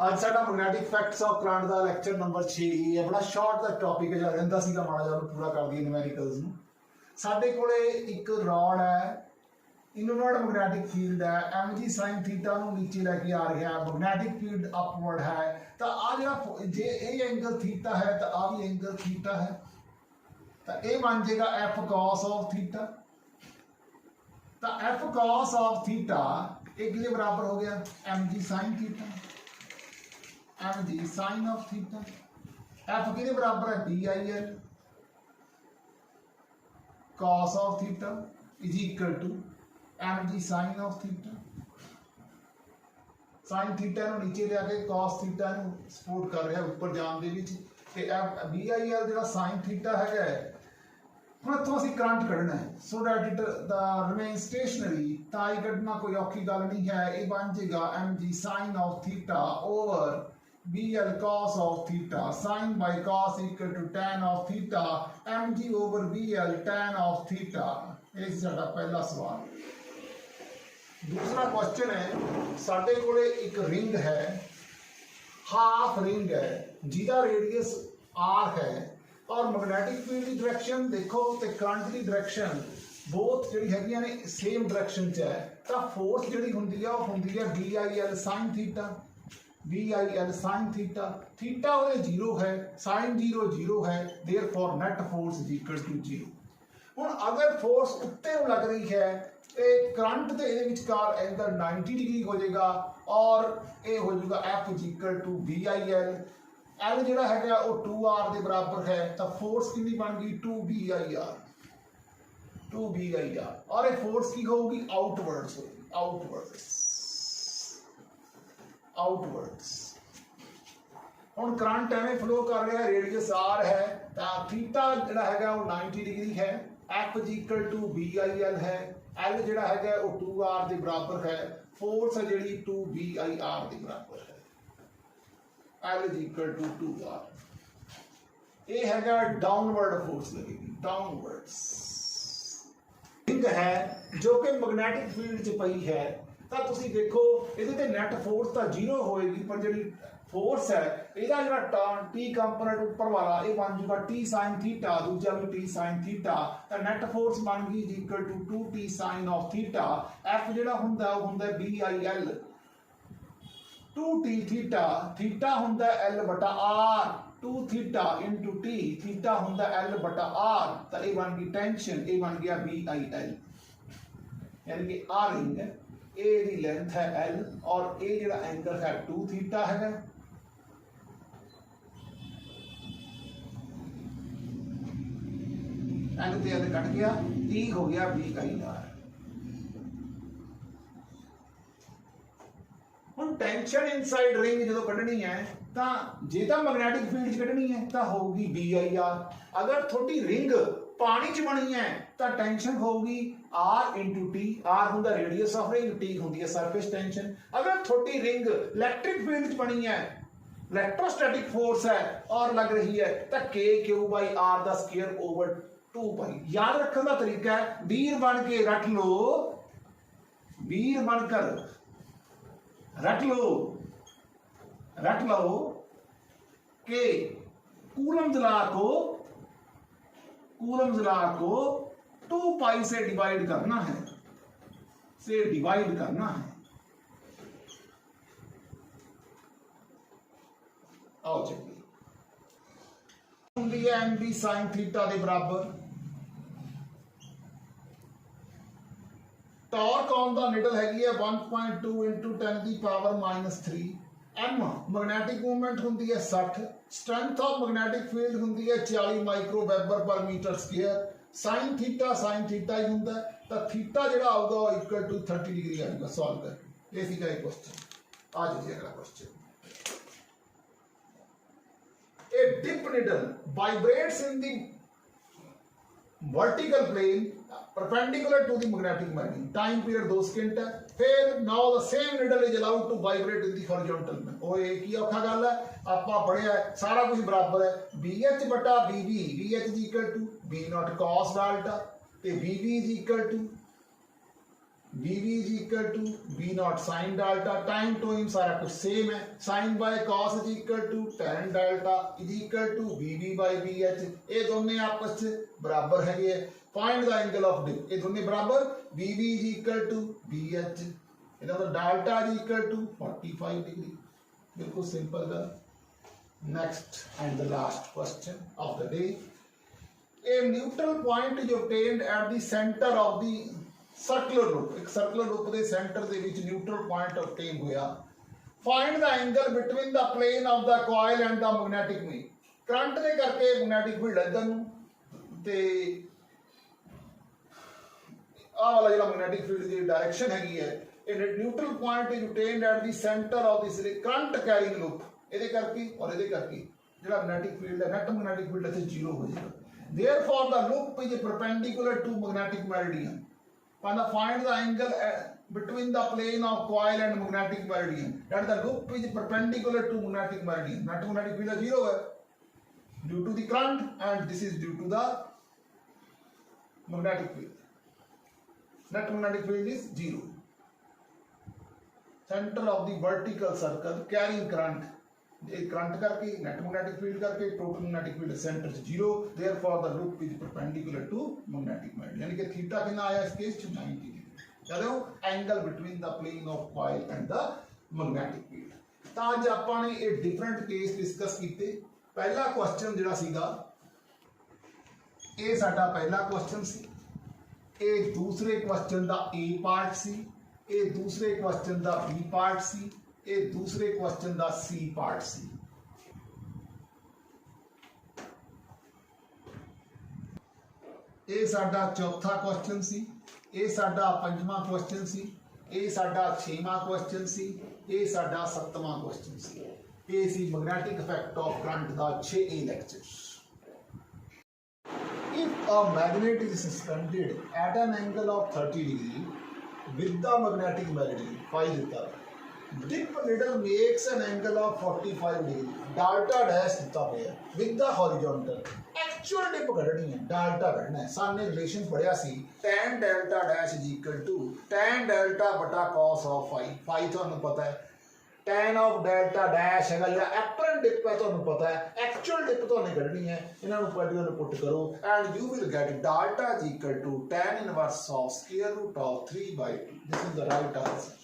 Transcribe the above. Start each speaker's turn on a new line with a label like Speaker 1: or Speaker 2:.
Speaker 1: ਅੱਜ ਸਾਡਾ magnetic facts of current the lecture number 6 ਹੀ ਹੈ। ਬੜਾ ਸ਼ਾਰਟ ਦਾ ਟੌਪਿਕ ਹੈ, ਰਹਿੰਦਾ ਸੀਗਾ ਮਾੜਾ ਜਿਹਾ ਉਹਨੂੰ ਪੂਰਾ ਕਰ ਦਈਏ ਨਿਊਮੈਰੀਕਲਸ ਨੂੰ। ਸਾਡੇ ਕੋਲੇ ਇੱਕ ਰॉड ਹੈ, ਇਨਵਰਟ ਮੈਗਨੈਟਿਕ ਫੀਲਡ ਹੈ, mg sin ਥੀਟਾ ਨੂੰ ਨੀਚੇ ਲੈ ਕੇ ਆ ਰਿਹਾ ਹੈ, ਮੈਗਨੈਟਿਕ ਫੀਲਡ ਅਪਵਰਡ ਹੈ। ਤਾਂ ਆ ਜਿਹੜਾ ਜੇ ਇਹ ਐਂਗਲ ਥੀਟਾ ਹੈ ਤਾਂ ਆ ਵੀ ਐਂਗਲ ਥੀਟਾ ਹੈ, ਤਾਂ ਇਹ ਬਣ ਜਾਏਗਾ f cos of ਥੀਟਾ। ਤਾਂ f cos of ਥੀਟਾ ਇਹ ਕਿਹਦੇ ਬਰਾਬਰ ਹੋ ਗਿਆ, mg sin theta. mg sin of theta f किसके बराबर है, BIL cos of theta is equal to mg sin of theta. sin theta ਨੂੰ ਨੀਚੇ ਲਿਆ ਕੇ cos थीटा ਨੂੰ ਸਪੋਰਟ ਕਰ ਰਿਹਾ ਉੱਪਰ ਜਾਣ ਦੇ ਵਿੱਚ, ਤੇ BIL ਜਿਹੜਾ sin थीटा ਹੈਗਾ। ਹੁਣ ਇੱਥੋਂ ਅਸੀਂ ਕਰੰਟ ਕੱਢਣਾ ਹੈ, so that it the remain stationery. ਤਾਂ ਇਹ ਕੱਢਣਾ ਕੋਈ ਔਖੀ ਗੱਲ ਨਹੀਂ ਹੈ। ਇਹ ਬਣ ਜਾਏਗਾ mg sin of theta over BL cos of theta, sin by cos equal to tan of theta, mg over BL tan of theta। ये साडा पहला सवाल। दूसरा क्वेश्चन है, साडे कोले एक रिंग है, हाफ रिंग है, जिहदा रेडियस r है, और मैग्नेटिक फील्ड की डायरेक्शन देखो ते करंट की डायरेक्शन बोथ जिहड़ी हैगियां ने सेम डायरेक्शन च है। तां फोर्स जिहड़ी हुंदी है वो हुंदी है BIL sin theta, BIL sin theta. Theta वो जीरो है, साइन जीरो जीरो है, therefore net force is equal to zero. हुण अगर फोर्स उत्ते लग रही है तो करंट ते इहदे विचकार एंगल 90 डिग्री हो जाएगा, और ये हो जाएगा F is equal to BIL। L जिहड़ा हैगा वो 2R के बराबर है, तो फोर्स कितनी बन गई 2BIR, 2BIR। और ये फोर्स की होगी आउटवर्ड्स, आउटवर्ड्स, आउटवर्ड्स। हुण करंट एवें फ्लो कर रहा है, रेडियस r है, तो थीटा जिहड़ा हैगा वो 90 डिग्री है, F is equal to BIL है, L जिहड़ा हैगा वो 2R के बराबर है, फोर्स है जिहड़ी 2BIR के बराबर है, L is equal to 2R। ये हैगा डाउनवर्ड फोर्स लगेगी, डाउनवर्ड्स। रिंग है जो कि मैग्नेटिक फील्ड च पई है, ਤਾਂ ਤੁਸੀਂ ਦੇਖੋ ਇਹਦੇ ਤੇ ਨੈਟ ਫੋਰਸ ਤਾਂ ਜ਼ੀਰੋ ਹੋਏਗੀ, ਪਰ ਜਿਹੜੀ ਫੋਰਸ ਹੈ ਇਹਦਾ ਜਿਹੜਾ ਟੀ ਕੰਪੋਨੈਂਟ ਉੱਪਰ ਵਾਲਾ ਇਹ ਬਣ ਜੂਗਾ t sin ਥੀਟਾ, ਦੂਜਾ ਵੀ t sin ਥੀਟਾ। ਤਾਂ ਨੈਟ ਫੋਰਸ ਬਣ ਗਈ equal to 2t sin of theta. f ਜਿਹੜਾ ਹੁੰਦਾ ਉਹ ਹੁੰਦਾ BIL 2t ਥੀਟਾ, ਥੀਟਾ ਹੁੰਦਾ L ਬਟਾ r, 2 theta into t, theta ਹੁੰਦਾ L ਬਟਾ r। ਤਾਂ ਇਹ ਬਣ ਗਈ ਟੈਂਸ਼ਨ, ਇਹ ਬਣ ਗਿਆ BIL, यानी कि आ रिंग है, ए दी लेंथ है L, और ए जिहड़ा एंगल है 2 थीटा है। एंगल ते एल कट गया, E हो गया BIR। हुण टेंशन इनसाइड रिंग जो कढ़नी है, तां जे तां मैग्नेटिक फील्ड कढ़नी है तां होगी BIR। अगर थोड़ी रिंग पानी च बनी है तो टेंशन होगी R इंटू टी। R होंदा रेडियस ऑफ रिंग, T होंदी है सरफेस टेंशन। अगर छोटी रिंग इलेक्ट्रिक फील्ड च बनी है, इलेक्ट्रोस्टैटिक फोर्स है और लग रही है, तो K Q बाई R दा स्क्वायर ओवर 2 पाई। याद रखने का तरीका है, वीर बन के रट लो, वीर बनकर रट लो, रट लो कि कूलम को 2 पाई से डिवाइड करना है, से डिवाइड करना है। आओ चलिए, होंदी है mg sin थीटा के बराबर। टॉर्क ऑन द निडल हैगी है 1.2 इंटू 10 की पावर -3। M मैग्नेटिक मूवमेंट होंदी है 60, स्ट्रेंथ ऑफ मैग्नेटिक फील्ड होंदी है 40 माइक्रो वेबर पर मीटर स्क्वायर। sin थीटा ही होंदा है, तो थीटा जिहड़ा आऊगा वो इक्वल टू 30 डिग्री आएगा। सॉल्व कर ये सीगा एक क्वेश्चन। आज जी अगला question, a dip needle vibrates in the vertical plane perpendicular to the magnetic medium, time period 2 second है। फिर now the same needle is allowed to vibrate in the horizontal में। ओ एक ही औखा गल है, आपा पढ़िया है, सारा कुछ बराबर है। BH बटा BB, BH is equal to B not cos delta, ते BB is equal to VV is equal to V naught sin delta, time two इन सारा कुछ सेम है, sin by cos is equal to tan delta is equal to VV by VH, ये दोनों आपस में बराबर है, ये find the angle of dip, ये दोनों बराबर, VV is equal to VH, ये मतलब delta is equal to 45 degree, बिल्कुल सिंपल का। Next and the last question of the day, a neutral point is obtained at the center of the circular loop, एक circular loop के centre के बीच neutral point obtain होया, find the angle between the plane of the coil and the magnetic field, current दे करके magnetic field इधर नु ते आ वाला जेड़ा मैग्नेटिक फील्ड दी डायरेक्शन हैगी है, a neutral point is obtained at the centre of this current carrying loop, ਇਹਦੇ करके और ਇਹਦੇ करके जेड़ा मैग्नेटिक फील्ड है, नेट मैग्नेटिक फील्ड इथे जीरो हो जाएगा, therefore the loop is perpendicular to magnetic meridian, find the angle between the plane of coil and magnetic meridian, that the loop is perpendicular to magnetic meridian, net magnetic field is zero है due to the current and this is due to the magnetic field, net magnetic field is zero, center of the vertical circle carrying current, current करके net magnetic field करके total magnetic field centre से zero, therefore the loop is perpendicular to magnetic meridian, यानी कि theta कितना आया इस case च 90 degree, चलो angle between the plane of coil and the magnetic field. तो आज ਆਪਾਂ ਨੇ ਇਹ डिफरेंट केस डिस्कस ਕੀਤੇ। पहला क्वेश्चन ਜਿਹੜਾ ਸੀਗਾ ਇਹ ਸਾਡਾ पहला क्वेश्चन ਸੀ, ਇਹ दूसरे क्वेश्चन ਦਾ A पार्ट ਸੀ, ਇਹ दूसरे क्वेश्चन ਦਾ B पार्ट ਸੀ, ये दूसरे क्वेश्चन का C पार्ट सी। ये साडा चौथा क्वेश्चन सी, ये साडा पंजवां क्वेश्चन सी, ये साडा छेवां क्वेश्चन सी, ये साडा सत्तवां क्वेश्चन सी। ये सी मैग्नेटिक इफेक्ट ऑफ करंट दा 6A lectures. If a magnet is suspended at an angle of 30 degree with the magnetic meridian, phi दिता, dip needle makes an angle of 45 degree, delta dash दिता हुआ with the horizontal, actual dip कढ़नी है, delta कढ़ना है, सामने relation पढ़िया सी tan delta dash is equal to tan delta बटा cos of phi, phi तो हमें पता है, tan of delta dash है जो apparent dip है तो हमें पता है, actual dip तो हमें कढ़नी है, इन्हें ऊपर पुट करो and you will get delta is equal to tan inverse of square root of 3/2, this is the right answer।